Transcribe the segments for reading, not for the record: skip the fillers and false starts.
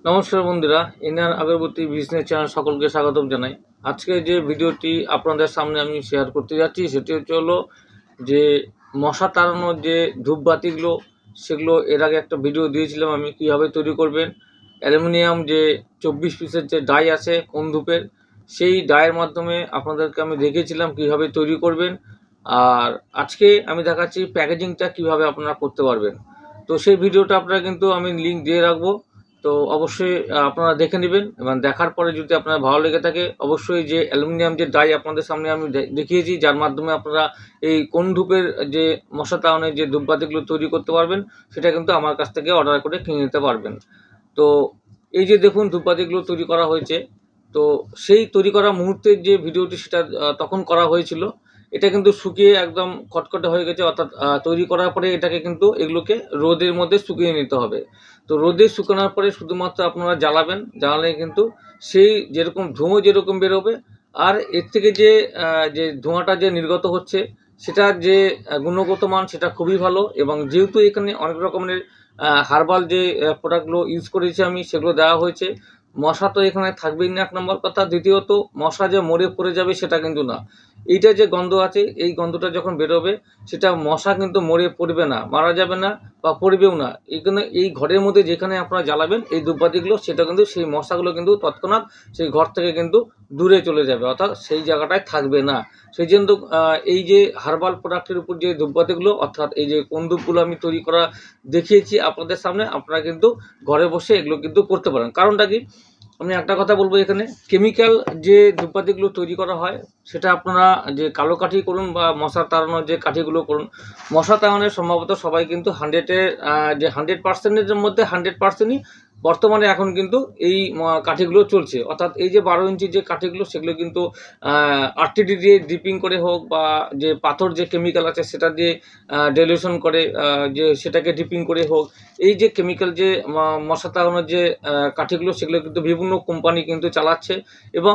নমস্কার বন্ধুরা, NR আগরবতী business channel সকলকে স্বাগতম জানাই। আজকে যে ভিডিওটি আপনাদের সামনে আমি শেয়ার করতে যাচ্ছি সেটি হলো যে মশা তাড়ানোর যে ধূপবাতিগুলো, সেগুলো এর আগে একটা ভিডিও দিয়েছিলাম আমি কীভাবে তৈরি করবেন। অ্যালুমিনিয়াম যে 24 পিসের যে ডাই আছে কোন ধূপের, সেই ডায়ের মাধ্যমে আপনাদেরকে আমি দেখিয়েছিলাম কীভাবে তৈরি করবেন। আর আজকে আমি দেখাচ্ছি প্যাকেজিংটা কীভাবে আপনারা করতে পারবেন। তো সেই ভিডিওটা আপনারা কিন্তু আমি লিঙ্ক দিয়ে রাখবো, তো অবশ্যই আপনারা দেখে নেবেন এবং দেখার পরে যদি আপনার ভালো লেগে থাকে অবশ্যই যে অ্যালুমিনিয়াম যে ডাই আপনাদের সামনে আমি দেখিয়েছি, যার মাধ্যমে আপনারা এই কোন ধূপের যে মশা তাড়ানোর যে ধূপবাতিগুলো তৈরি করতে পারবেন সেটা কিন্তু আমার কাছ থেকে অর্ডার করে কিনে নিতে পারবেন। তো এই যে দেখুন ধূপবাতিগুলো তৈরি করা হয়েছে, তো সেই তৈরি করা মুহূর্তের যে ভিডিওটি সেটা তখন করা হয়েছিল। এটা কিন্তু শুকিয়ে একদম খটখটে হয়ে গেছে, অর্থাৎ তৈরি করার পরে এটাকে কিন্তু এগুলোকে রোদের মধ্যে শুকিয়ে নিতে হবে। তো রোদে শুকানোর পরে শুধুমাত্র আপনারা জ্বালাবেন, জ্বালালে কিন্তু সেই যেরকম ধুঁয়ো যেরকম বেরোবে, আর এর থেকে যে ধোঁয়াটা যে নির্গত হচ্ছে সেটার যে গুণগত মান সেটা খুবই ভালো। এবং যেহেতু এখানে অনেক রকমের হার্বাল যে প্রোডাক্টগুলো ইউজ করেছি আমি, সেগুলো দেওয়া হয়েছে। মশা তো এখানে থাকবেই না, এক নম্বর কথা। দ্বিতীয়ত মশা যে মরে পড়ে যাবে সেটা কিন্তু না। এইটা যে গন্ধ আছে, এই গন্ধটা যখন বেরোবে সেটা মশা কিন্তু মরে পড়বে না, মারা যাবে না বা পড়বেও না। এইখানে এই ঘরের মধ্যে যেখানে আপনারা জ্বালাবেন এই ধূপবাতিগুলো, সেটা কিন্তু সেই মশাগুলো কিন্তু তৎক্ষণাৎ সেই ঘর থেকে কিন্তু দূরে চলে যাবে, অর্থাৎ সেই জায়গাটায় থাকবে না। সেই জন্য এই যে হার্বাল প্রোডাক্টের উপর যে ধূপবাতিগুলো, অর্থাৎ এই যে কোন ধূপগুলো আমি তৈরি করা দেখিয়েছি আপনাদের সামনে, আপনারা কিন্তু ঘরে বসে এগুলো কিন্তু করতে পারেন। কারণটা কি, আমি একটা কথা বলবো, এখানে কেমিক্যাল যে ধূপবাতিগুলো তৈরি করা হয় সেটা আপনারা যে কালো কাঠি করুন বা মশা তাড়ানোর যে কাঠিগুলো করুন, মশা তাড়ানোর সম্ভবত সবাই কিন্তু 100%-এর মধ্যে 100%ই বর্তমানে এখন কিন্তু এই কাঠিগুলো চলছে। অর্থাৎ এই যে 12 ইঞ্চির যে কাঠিগুলো সেগুলো কিন্তু আরটিডি দিয়ে ডিপিং করে হোক বা যে পাথর যে কেমিক্যাল আছে সেটা দিয়ে ডেলিউশন করে যে সেটাকে ডিপিং করে হোক, এই যে কেমিক্যাল যে মশা তাড়ানোর যে কাঠিগুলো সেগুলো কিন্তু বিভিন্ন কোম্পানি কিন্তু চালাচ্ছে। এবং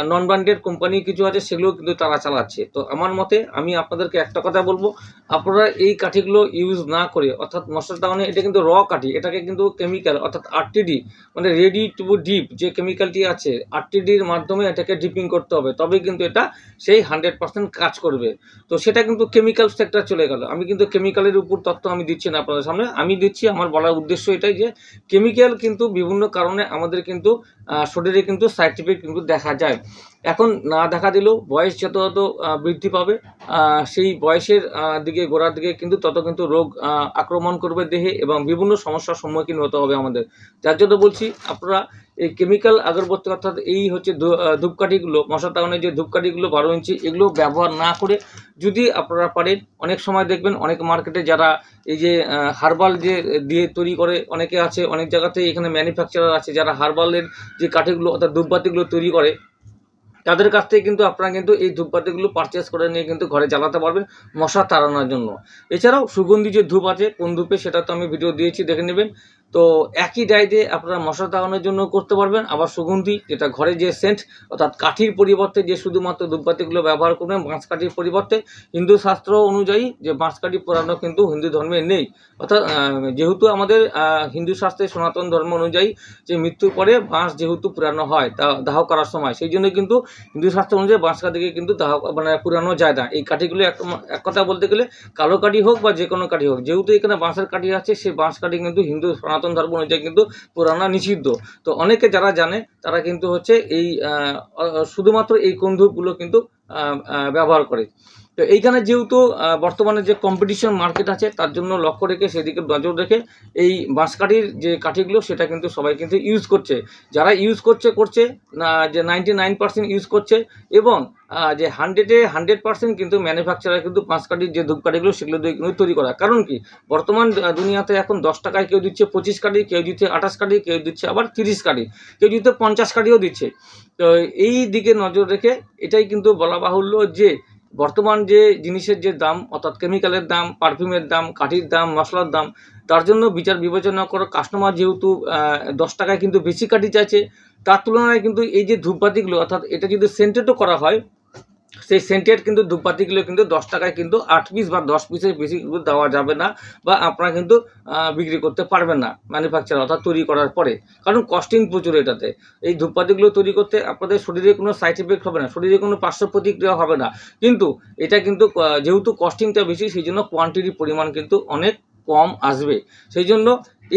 নন ব্র্যান্ডেড কোম্পানি কিছু আছে সেগুলো কিন্তু তারা চালাচ্ছে। তো আমার মতে আমি আপনাদেরকে একটা কথা বলবো, আপনারা এই কাঠিগুলো ইউজ না করে, অর্থাৎ মশা তাড়ানো এটা কিন্তু র কাঠি, এটাকে কিন্তু কেমিক্যাল অর্থাৎ আরটিডি মানে রেডি টু ডিপ যে কেমিক্যালটি আছে, আরটিডির মাধ্যমে এটাকে ডিপিং করতে হবে, তবে কিন্তু এটা সেই 100% কাজ করবে। তো সেটা কিন্তু কেমিক্যাল সেক্টর চলে গেল। আমি কিন্তু কেমিক্যালের উপর তথ্য আমি দিচ্ছি না আপনাদের সামনে, আমি দিচ্ছি আমার বলার উদ্দেশ্য এটাই যে কেমিক্যাল কিন্তু বিভিন্ন কারণে আমাদের কিন্তু শরীরে কিন্তু সাইড ইফেক্ট কিন্তু দেখা যায়। এখন না দেখা দিলেও বয়স যত যত বৃদ্ধি পাবে, সেই বয়সের দিকে গোড়ার দিকে কিন্তু তত কিন্তু রোগ আক্রমণ করবে দেহে এবং বিভিন্ন সমস্যার সম্মুখীন হতে হবে আমাদের। যার জন্য বলছি আপনারা এই কেমিক্যাল আগরবাতি অর্থাৎ এই হচ্ছে ধূপকাঠিগুলো, মশা তাড়ানোর যে ধূপকাঠিগুলো 12 ইঞ্চি, এগুলো ব্যবহার না করে যদি আপনারা পারেন, অনেক সময় দেখবেন অনেক মার্কেটে যারা এই যে হার্বাল যে দিয়ে তৈরি করে অনেকে আছে, অনেক জায়গাতে এখানে ম্যানুফ্যাকচারার আছে যারা হার্বালের যে কাঠিগুলো অর্থাৎ ধূপবাতিগুলো তৈরি করে, তাদের কাছ থেকে কিন্তু আপনারা কিন্তু এই ধূপবাতিগুলো পারচেস করে নিয়ে কিন্তু ঘরে জ্বালাতে পারবেন মশা তাড়ানোর জন্য। এছাড়াও সুগন্ধি যে ধূপ আছে কোন ধূপে, সেটা তো আমি ভিডিও দিয়েছি, দেখে নেবেন। তো একই ডাই দিয়ে আপনারা মশা তাড়ানোর জন্য করতে পারবেন। আবার সুগন্ধি যেটা ঘরে যে সেন্ট, অর্থাৎ কাঠির পরিবর্তে যে শুধুমাত্র ধূপবাতিগুলো ব্যবহার করবেন বাঁশ কাঠির পরিবর্তে, হিন্দু শাস্ত্র অনুযায়ী যে বাঁশ কাঠি পোড়ানো কিন্তু হিন্দু ধর্মে নেই। অর্থাৎ যেহেতু আমাদের হিন্দু শাস্ত্রে সনাতন ধর্ম অনুযায়ী যে মৃত্যুর পরে বাঁশ যেহেতু পুরানো হয় তা দাহ করার সময়, সেই জন্য কিন্তু হিন্দু শাস্ত্র অনুযায়ী বাঁশ কাঠিকে কিন্তু দাহ মানে পুরানো যায় না। এই কাঠিগুলো এক কথা বলতে গেলে কালো কাঠি হোক বা যে কোনো কাঠি হোক, যেহেতু এখানে বাঁশের কাঠি আছে, সেই বাঁশ কাঠি কিন্তু হিন্দু সনাতন ধর্ম অনুযায়ী কিন্তু পুরানো নিষিদ্ধ। তো অনেকে যারা জানে তারা কিন্তু হচ্ছে এই শুধুমাত্র এই কোন ধূপগুলো কিন্তু ব্যবহার করে। তো এইখানে যেহেতু বর্তমানে যে কম্পিটিশন মার্কেট আছে, তার জন্য লক্ষ্য রেখে সেদিকে নজর রেখে এই বাঁশকাঠির যে কাঠিগুলো সেটা কিন্তু সবাই কিন্তু ইউজ করছে। যারা ইউজ করছে না, যে 99% ইউজ করছে। এবং যে 100% কিন্তু ম্যানুফ্যাকচারার কিন্তু বাঁশকাঠির যে ধূপকাঠিগুলো সেগুলো দিয়ে কিন্তু তৈরি করা। কারণ কি, বর্তমান দুনিয়াতে এখন 10 টাকায় কেউ দিচ্ছে 25 কাঠি, কেউ দিচ্ছে 28 কাঠি, কেউ দিচ্ছে আবার 30 কাঠি, কেউ দিচ্ছে 50 কাঠিও দিচ্ছে। তো এই দিকে নজর রেখে এটাই কিন্তু বলা বাহুল্য যে বর্তমান যে জিনিসের যে দাম, অর্থাৎ কেমিক্যালের দাম, পারফিউমের দাম, কাঠির দাম, মশলার দাম, তার জন্য বিচার বিবেচনা করে কাস্টমার যেহেতু 10 টাকায় কিন্তু বেশি কাঠি চাইছে, তার তুলনায় কিন্তু এই যে ধূপবাতিগুলো, অর্থাৎ এটা যদি সেন্টেডও করা হয়, সেই সেন্টেড কিন্তু ধূপকাঠিগুলো কিন্তু 10 টাকায় কিন্তু 8 পিস বা 10 পিসের বেশি কিন্তু দেওয়া যাবে না, বা আপনারা কিন্তু বিক্রি করতে পারবেন না ম্যানুফ্যাকচার অর্থাৎ তৈরি করার পরে, কারণ কস্টিং প্রচুর এটাতে। এই ধূপকাঠিগুলো তৈরি করতে আপনাদের শরীরে কোনো সাইড এফেক্ট হবে না, শরীরে কোনো পার্শ্ব প্রতিক্রিয়া হবে না, কিন্তু এটা কিন্তু যেহেতু কস্টিংটা বেশি, সেই জন্য কোয়ান্টিটির পরিমাণ কিন্তু অনেক কম আসবে। সেই জন্য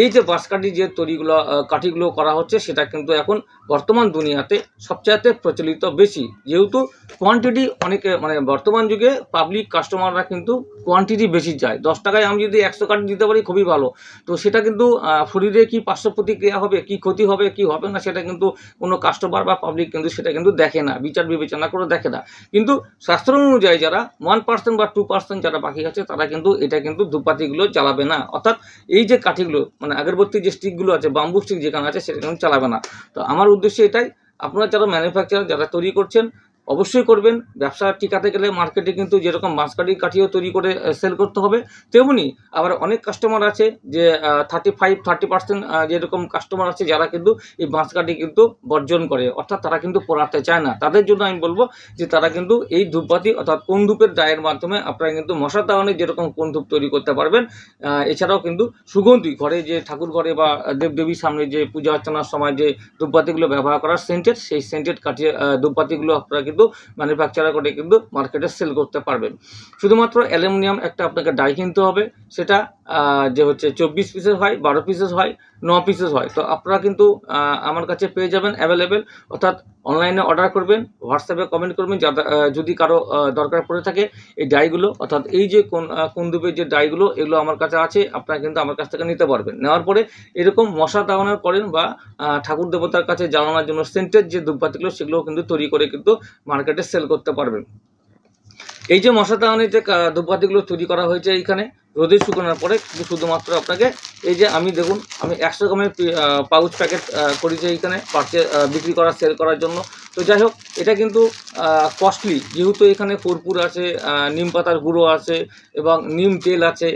এই যে বাঁশকাঠি যে তৈরিগুলো কাঠিগুলো করা হচ্ছে, সেটা কিন্তু এখন বর্তমান দুনিয়াতে সবচাইতে প্রচলিত বেশি, যেহেতু কোয়ান্টিটি অনেকে মানে বর্তমান যুগে পাবলিক কাস্টমাররা কিন্তু কোয়ান্টিটি বেশি চায়। 10 টাকায় আমি যদি 100 কাঠি দিতে পারি খুবই ভালো, তো সেটা কিন্তু শরীরে কী পার্শ্ব প্রতিক্রিয়া হবে, কী ক্ষতি হবে, কী হবে না, সেটা কিন্তু কোনো কাস্টমার বা পাবলিক কিন্তু সেটা কিন্তু দেখে না, বিচার বিবেচনা করে দেখে না। কিন্তু শাস্ত্র অনুযায়ী যারা 1% বা 2% যারা বাকি আছে, তারা কিন্তু এটা কিন্তু ধূপকাঠিগুলো জ্বালাবে না, অর্থাৎ এই যে কাঠিগুলো মানে আগরবাতি যে স্টিকগুলো আছে, বাম্বু স্টিক যেখানে আছে, সেটা কিন্তু চালাবে না। তো আমার উদ্দেশ্য এটাই, আপনারা যারা ম্যানুফ্যাকচারার যারা তৈরি করছেন অবশ্যই করবেন। ব্যবসা টিকাতে গেলে মার্কেটে কিন্তু যেরকম বাঁশকাঠির কাঠিও তৈরি করে সেল করতে হবে, তেমনি আবার অনেক কাস্টমার আছে যে 30% যেরকম কাস্টমার আছে যারা কিন্তু এই বাঁশকাঠি কিন্তু বর্জন করে, অর্থাৎ তারা কিন্তু পোড়াতে চায় না। তাদের জন্য আমি বলবো যে তারা কিন্তু এই ধূপকাঠি অর্থাৎ কোন ধূপের ডায়ের মাধ্যমে আপনারা কিন্তু মশা তাড়ানোর যেরকম কোন ধূপ তৈরি করতে পারবেন, এছাড়াও কিন্তু সুগন্ধি ঘরে যে ঠাকুর ঘরে বা দেবদেবীর সামনে যে পূজা অর্চনার সময় যে ধূপকাঠিগুলো ব্যবহার করার সেন্টেড, সেই সেন্টেড কাঠি ধূপকাঠিগুলো আপনারা কিন্তু ম্যানুফ্যাকচারার করে কিন্তু মার্কেটে সেল করতে পারবেন। শুধুমাত্র অ্যালুমিনিয়াম একটা আপনাকে ডাই কিনতে হবে, সেটা যে হচ্ছে 24 পিসের হয়, 12 পিসের হয়, 9 পিসের হয়। তো আপনারা কিন্তু আমার কাছে পেয়ে যাবেন অ্যাভেলেবেল, অর্থাৎ অনলাইনে অর্ডার করবেন, হোয়াটসঅ্যাপে কমেন্ট করবেন, যদি কারো দরকার পড়ে থাকে এই ডাইগুলো, অর্থাৎ এই যে কোন ধূপের যে ডাইগুলো, এগুলো আমার কাছে আছে, আপনারা কিন্তু আমার কাছ থেকে নিতে পারবেন। নেওয়ার পরে এরকম মশা তাড়ানোর করেন বা ঠাকুর দেবতার কাছে জ্বালানোর জন্য সেন্টেড যে ধূপকাঠিগুলো, সেগুলোও কিন্তু তৈরি করে কিন্তু মার্কেটে সেল করতে পারবেন। এই যে মশা তাড়ানোর যে ধূপকাঠিগুলো তৈরি করা হয়েছে এইখানে, রোদে শুকানোর পরে কিন্তু শুধুমাত্র আপনাকে এই যে আমি দেখুন আমি 100 গ্রামের পাউচ প্যাকেট করেছি এইখানে বিক্রি করা সেল করার জন্য। তো যাই হোক, এটা কিন্তু কস্টলি, যেহেতু এখানে কর্পূর আছে, নিম পাতার গুঁড়ো আছে এবং নিম তেল আছে,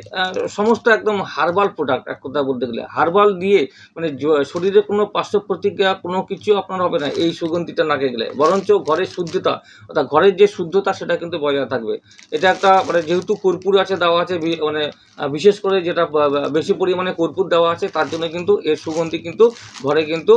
সমস্ত একদম হার্বাল প্রোডাক্ট। এক কথা বলতে গেলে হার্বাল দিয়ে মানে শরীরে কোনো পার্শ্ব প্রতিক্রিয়া কোনো কিছু আপনার হবে না এই সুগন্ধিটা নাকে গেলে, বরঞ্চ ঘরের শুদ্ধতা অর্থাৎ ঘরের যে শুদ্ধতা সেটা কিন্তু বজায় থাকবে। এটা একটা মানে যেহেতু কর্পূর আছে দেওয়া আছে, মানে বিশেষ করে যেটা বেশি পরিমাণে কর্পূর দেওয়া আছে, তার জন্য কিন্তু এর সুগন্ধি কিন্তু ঘরে কিন্তু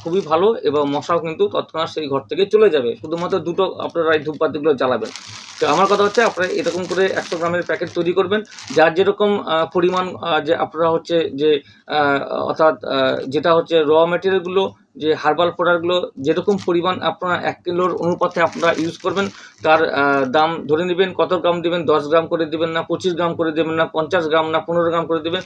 খুবই ভালো, এবং মশাও কিন্তু তৎক্ষণাৎ সেই ঘর থেকে চলে যাবে। শুধুমাত্র দুটো আপনারা এই ধূপকাঠিগুলো জ্বালাবেন। তো আমার কথা হচ্ছে আপনারা এরকম করে 100 গ্রামের প্যাকেট তৈরি করবেন, যার যেরকম পরিমাণ যে আপনারা হচ্ছে যে অর্থাৎ যেটা হচ্ছে র মেটেরিয়ালগুলো যে হার্বাল প্রোডাক্টগুলো যেরকম পরিমাণ আপনারা 1 কিলোর অনুপাতে আপনারা ইউজ করবেন, তার দাম ধরে নেবেন, কত গ্রাম দেবেন, 10 গ্রাম করে দেবেন না 25 গ্রাম করে দেবেন না 50 গ্রাম না 15 গ্রাম করে দেবেন,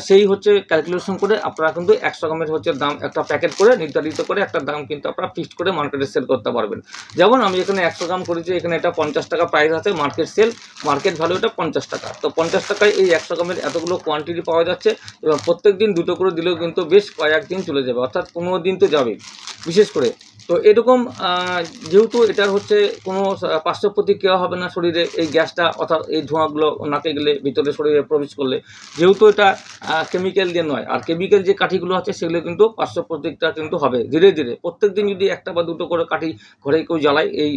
সেই হচ্ছে ক্যালকুলেশন করে আপনারা কিন্তু 100 গ্রামের হচ্ছে দাম একটা প্যাকেট করে নির্ধারিত করে একটা দাম কিন্তু আপনারা ফিক্সড করে মার্কেটে সেল করতে পারবেন। যেমন আমি এখানে 100 গ্রাম করেছি, এখানে এটা 50 টাকা প্রাইস আছে, মার্কেট ভ্যালু এটা 50 টাকা। তো 50 টাকায় এই 100 গ্রামের এতগুলো কোয়ান্টিটি পাওয়া যাচ্ছে, এবং প্রত্যেক দিন দুটো করে দিলেও কিন্তু বেশ কয়েকদিন চলে যাবে, অর্থাৎ 15 দিন তো যাবে বিশেষ করে। তো এরকম যেহেতু এটার হচ্ছে কোনো পার্শ্ব প্রতিক্রিয়া হবে না শরীরে, এই গ্যাসটা অর্থাৎ এই ধোঁয়াগুলো নাকে গেলে ভিতরে শরীরে প্রবেশ করলে, যেহেতু এটা কেমিক্যাল দিয়ে নয়, আর কেমিক্যাল যে কাঠিগুলো আছে সেগুলো কিন্তু পার্শ্ব প্রতিক্রিয়া কিন্তু হবে ধীরে ধীরে। প্রত্যেক দিন যদি একটা বা দুটো করে কাঠি ঘরে কেউ জ্বালায় এই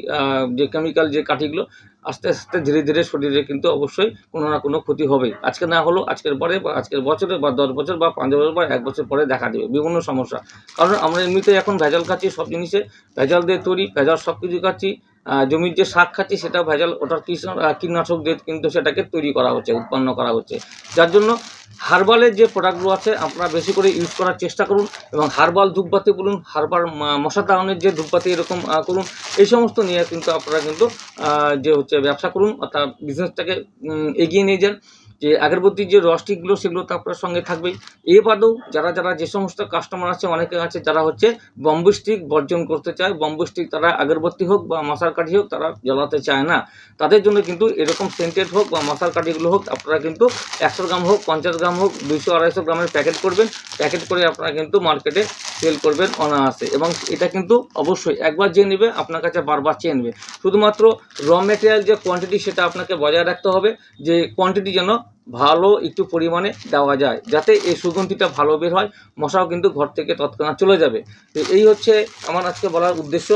যে কেমিক্যাল যে কাঠিগুলো, আস্তে আস্তে ধীরে ধীরে শরীরে কিন্তু অবশ্যই কোনো না কোনো ক্ষতি হবেই। আজকে না হলেও আজকের পরে বা আজকের বছরে বা 10 বছর বা 5 বছর বা 1 বছর পরে দেখা দেবে বিভিন্ন সমস্যা। কারণ আমরা এমনিতেই এখন ভেজাল খাচ্ছি, সব জিনিসে ভেজাল দিয়ে তৈরি, ভেজাল সব কিছু খাচ্ছি। জমির যে শাক খাচ্ছি সেটাও ভেজাল, ওটার কীটনাশক দিয়ে কিন্তু সেটাকে তৈরি করা হচ্ছে, উৎপন্ন করা হচ্ছে। যার জন্য হার্বালের যে প্রোডাক্টগুলো আছে আপনারা বেশি করে ইউজ করার চেষ্টা করুন, এবং হার্বাল ধূপবাতি বলুন, হার্বাল মশা তাড়ানোর যে ধূপবাতি এরকম করুন, এই সমস্ত নিয়ে কিন্তু আপনারা কিন্তু যে হচ্ছে ব্যবসা করুন, অর্থাৎ বিজনেসটাকে এগিয়ে নিয়ে যান। যে আগরবাতির যে রসটিকগুলো সেগুলো তো আপনার সঙ্গে থাকবেই। এ বাদেও যারা যে সমস্ত কাস্টমার আছে, অনেকে আছে যারা হচ্ছে বম্বু স্টিক বর্জন করতে চায়, বম্বু স্টিক তারা আগরবাতি হোক বা মশার কাঠি হোক তারা জ্বালাতে চায় না, তাদের জন্য কিন্তু এরকম সেন্টেড হোক বা মশার কাঠিগুলো হোক, আপনারা কিন্তু 100 গ্রাম হোক 50 গ্রাম হোক 200-250 গ্রামের প্যাকেট করবেন, প্যাকেট করে আপনারা কিন্তু মার্কেটে সেল করবেন অনায়াসে। এবং এটা কিন্তু অবশ্যই একবার যে নেবে আপনার কাছে বারবার চেয়ে নেবে। শুধুমাত্র র মেটেরিয়াল যে কোয়ান্টিটি সেটা আপনাকে বজায় রাখতে হবে, যে কোয়ান্টিটি যেন ভালো একটু পরিমাণে দেওয়া যায়, যাতে এই সুগন্ধিটা ভালো বের হয়, মশাও কিন্তু ঘর থেকে তৎক্ষণাৎ চলে যাবে। তো এই হচ্ছে আমার আজকে বলার উদ্দেশ্য।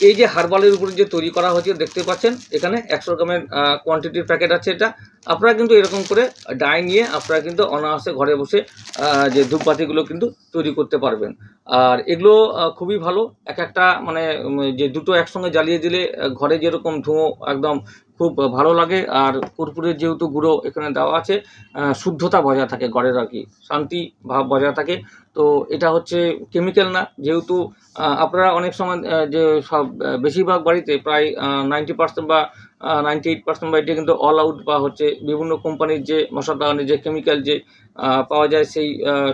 এই যে হার্বালের উপরে যে তৈরি করা হয়েছে দেখতে পাচ্ছেন, এখানে 100 গ্রামের কোয়ান্টিটির প্যাকেট আছে এটা। আপনারা কিন্তু এরকম করে ডাই নিয়ে আপনারা কিন্তু অনায়াসে ঘরে বসে যে ধূপবাতিগুলো কিন্তু তৈরি করতে পারবেন। আর এগুলো খুবই ভালো, একটা মানে যে দুটো একসঙ্গে জ্বালিয়ে দিলে ঘরে যেরকম ধোঁয়া একদম খুব ভালো লাগে। আর কর্পূরের যেহেতু গুঁড়ো এখানে দেওয়া আছে, শুদ্ধতা বজায় থাকে ঘরের, আর কি শান্তি ভাব বজায় থাকে। তো এটা হচ্ছে কেমিক্যাল না, যেহেতু আপনারা অনেক সময় যে সব বেশিরভাগ বাড়িতে প্রায় 90% বা 98% বাড়িতে কিন্তু অল আউট বা হচ্ছে বিভিন্ন কোম্পানির যে মশা তাড়ানোর যে কেমিক্যাল যে পাওয়া যায় সেই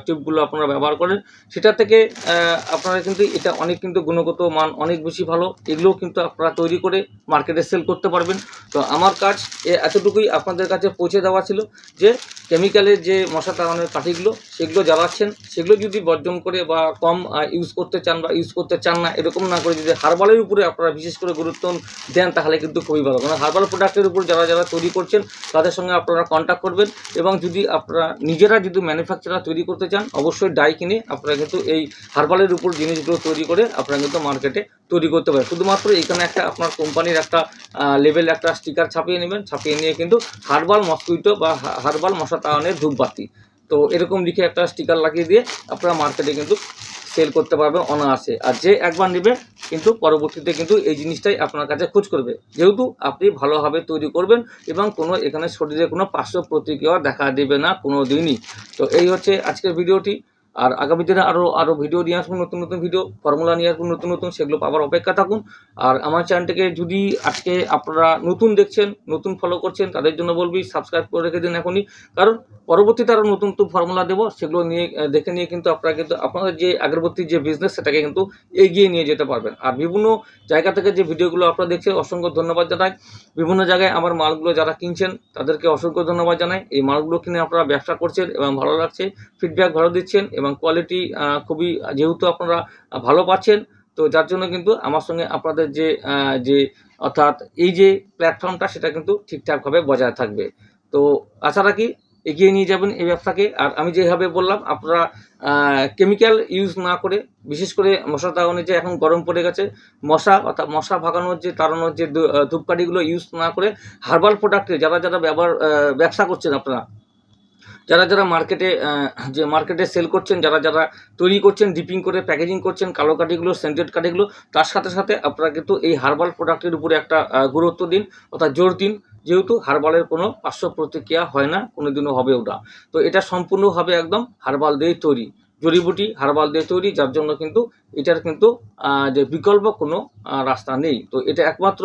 টিউবগুলো আপনারা ব্যবহার করেন। সেটা থেকে আপনারা কিন্তু এটা অনেক কিন্তু গুণগত মান অনেক বেশি ভালো। এগুলোও কিন্তু আপনারা তৈরি করে মার্কেটে সেল করতে পারবেন। তো আমার কাজ এতটুকুই আপনাদের কাছে পৌঁছে দেওয়া ছিল যে কেমিক্যালের যে মশা তাড়ানোর কাঠিগুলো সেগুলো জ্বালাচ্ছেন, সেগুলো যদি বর্জন করে বা কম ইউজ করতে চান বা ইউজ করতে চান না, এরকম না করে যদি হার্বালের উপরে আপনারা বিশেষ করে গুরুত্ব দেন তাহলে কিন্তু খুবই ভালো। কারণ হার্বাল প্রোডাক্টের উপর যারা তৈরি করছেন তাদের সঙ্গে আপনারা কন্ট্যাক্ট করবেন, এবং যদি আপনারা নিজেরা যদি ম্যানুফ্যাকচারার তৈরি করতে চান অবশ্যই ডাই কিনে আপনারা কিন্তু এই হার্বালের উপর জিনিসগুলো তৈরি করে আপনারা কিন্তু মার্কেটে তৈরি করতে পারেন। শুধুমাত্র এখানে একটা আপনার কোম্পানির একটা লেবেল একটা স্টিকার ছাপিয়ে নেবেন, ছাপিয়ে নিয়ে কিন্তু হার্বাল মসকুইটো বা হার্বাল মশা তাড়ানোর ধূপবাতি, তো এরকম লিখে একটা স্টিকার লাগিয়ে দিয়ে আপনারা মার্কেটে কিন্তু সেল করতে পারবেন অনায়াসে। আর যে একবার নেবে কিন্তু পরবর্তীতে কিন্তু এই জিনিসটাই আপনার কাছে খোঁজ করবে, যেহেতু আপনি ভালোভাবে তৈরি করবেন এবং কোনো এখানে শরীরে কোনো পার্শ্ব প্রতিক্রিয়া দেখা দেবে না কোনো দিনই। তো এই হচ্ছে আজকের ভিডিওটি। আর আগামী দিনে আরও ভিডিও নিয়ে আসুন, নতুন নতুন ভিডিও ফর্মুলা নিয়ে আসুন নতুন, সেগুলো পাওয়ার অপেক্ষা থাকুন। আর আমার চ্যানেলটিকে যদি আজকে আপনারা নতুন দেখছেন, নতুন ফলো করছেন, তাদের জন্য বলবি সাবস্ক্রাইব করে রেখে দিন এখনই, কারণ পরবর্তীতে আরও নতুন ফর্মুলা দেবো, সেগুলো নিয়ে দেখে নিয়ে কিন্তু আপনারা কিন্তু আপনাদের যে আগরবাতি যে বিজনেস সেটাকে কিন্তু এগিয়ে নিয়ে যেতে পারবেন। আর বিভিন্ন জায়গা থেকে যে ভিডিওগুলো আপনারা দেখছেন অসংখ্য ধন্যবাদ জানাই। বিভিন্ন জায়গায় আমার মালগুলো যারা কিনছেন তাদেরকে অসংখ্য ধন্যবাদ জানাই। এই মালগুলো কিনে আপনারা ব্যবসা করছেন এবং ভালো লাগছে, ফিডব্যাক ভালো দিচ্ছেন এবং কোয়ালিটি খুবই, যেহেতু আপনারা ভালো পাচ্ছেন, তো যার জন্য কিন্তু আমার সঙ্গে আপনাদের যে অর্থাৎ এই যে প্ল্যাটফর্মটা সেটা কিন্তু ঠিকঠাকভাবে বজায় থাকবে। তো আশা রাখি এগিয়ে নিয়ে যাবেন এই ব্যবসাকে। আর আমি যেভাবে বললাম আপনারা কেমিক্যাল ইউজ না করে, বিশেষ করে মশা তাড়ানোর যে এখন গরম পড়ে গেছে, অর্থাৎ মশা ভাগানোর যে তাড়ানোর যে ধূপকাঠিগুলো ইউজ না করে হার্বাল প্রোডাক্টে যারা ব্যবসা করছেন, আপনারা যারা মার্কেটে সেল করছেন, যারা তৈরি করছেন, ডিপিং করে প্যাকেজিং করছেন কালো কাঠিগুলো, সেন্টেড কাঠিগুলো, তার সাথে সাথে আপনারা কিন্তু এই হার্বাল প্রোডাক্টের উপরে একটা গুরুত্ব দিন, অর্থাৎ জোর দিন, যেহেতু হার্বালের কোনো পার্শ্ব প্রতিক্রিয়া হয় না, কোনো দিনও হবেও না। তো এটা সম্পূর্ণভাবে একদম হার্বাল দিয়ে তৈরি, জড়িবুটি হার্বাল দিয়ে তৈরি, যার জন্য কিন্তু এটার কিন্তু যে বিকল্প কোনো রাস্তা নেই। তো এটা একমাত্র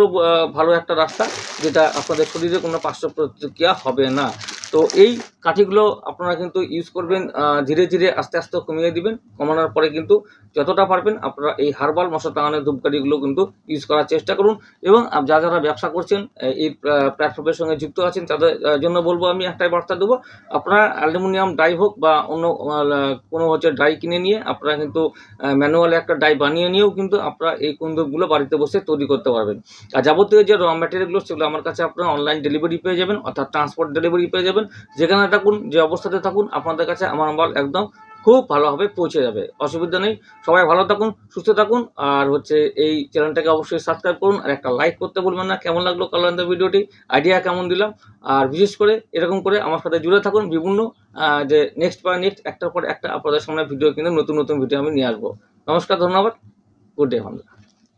ভালো একটা রাস্তা, যেটা আপনাদের শরীরে কোনো পার্শ্ব প্রতিক্রিয়া হবে না। তো এই কাঠিগুলো আপনারা কিন্তু ইউজ করবেন, ধীরে ধীরে আস্তে আস্তে কমিয়ে দিবেন, কমানোর পরে কিন্তু যতটা পারবেন আপনারা এই হার্বাল মশা তাড়ানোর ধূপকাঠিগুলো কিন্তু ইউজ করার চেষ্টা করুন। এবং যারা ব্যবসা করছেন, এই প্ল্যাটফর্মের সঙ্গে যুক্ত আছেন, তাদের জন্য বলবো আমি একটাই বার্তা দেবো, আপনারা অ্যালুমিনিয়াম ডাই হোক বা অন্য কোনো হচ্ছে ডাই কিনে নিয়ে আপনারা কিন্তু ম্যানুয়ালি একটা ডাই বানিয়ে নিয়েও কিন্তু আপনারা এই কুন্দুকগুলো বাড়িতে বসে তৈরি করতে পারবেন। আর যাবতীয় যে র ম্যাটেরিয়ালগুলো সেগুলো আমার কাছে আপনারা অনলাইন ডেলিভারি পেয়ে যাবেন, অর্থাৎ ট্রান্সপোর্ট ডেলিভারি পেয়ে যাবেন। যেখানে থাকুন, যে অবস্থাতে থাকুন, আপনাদের কাছে আমার মাল একদম খুব ভালোভাবে পৌঁছে যাবে, অসুবিধা নেই। সবাই ভালো থাকুন, সুস্থ থাকুন। আর হচ্ছে এই চ্যানেলটাকে অবশ্যই সাবস্ক্রাইব করুন, আর একটা লাইক করতে বলবেন না। কেমন লাগলো কালান্দার ভিডিওটি, আইডিয়া কেমন দিলাম, আর বিশেষ করে এরকম করে আমার সাথে জুড়ে থাকুন। বিভিন্ন যে নেক্সট একটার পর একটা আপনাদের সামনে ভিডিও, কিন্তু নতুন ভিডিও আমি নিয়ে আসবো। নমস্কার, ধন্যবাদ, গুড ডে বন্ধুরা।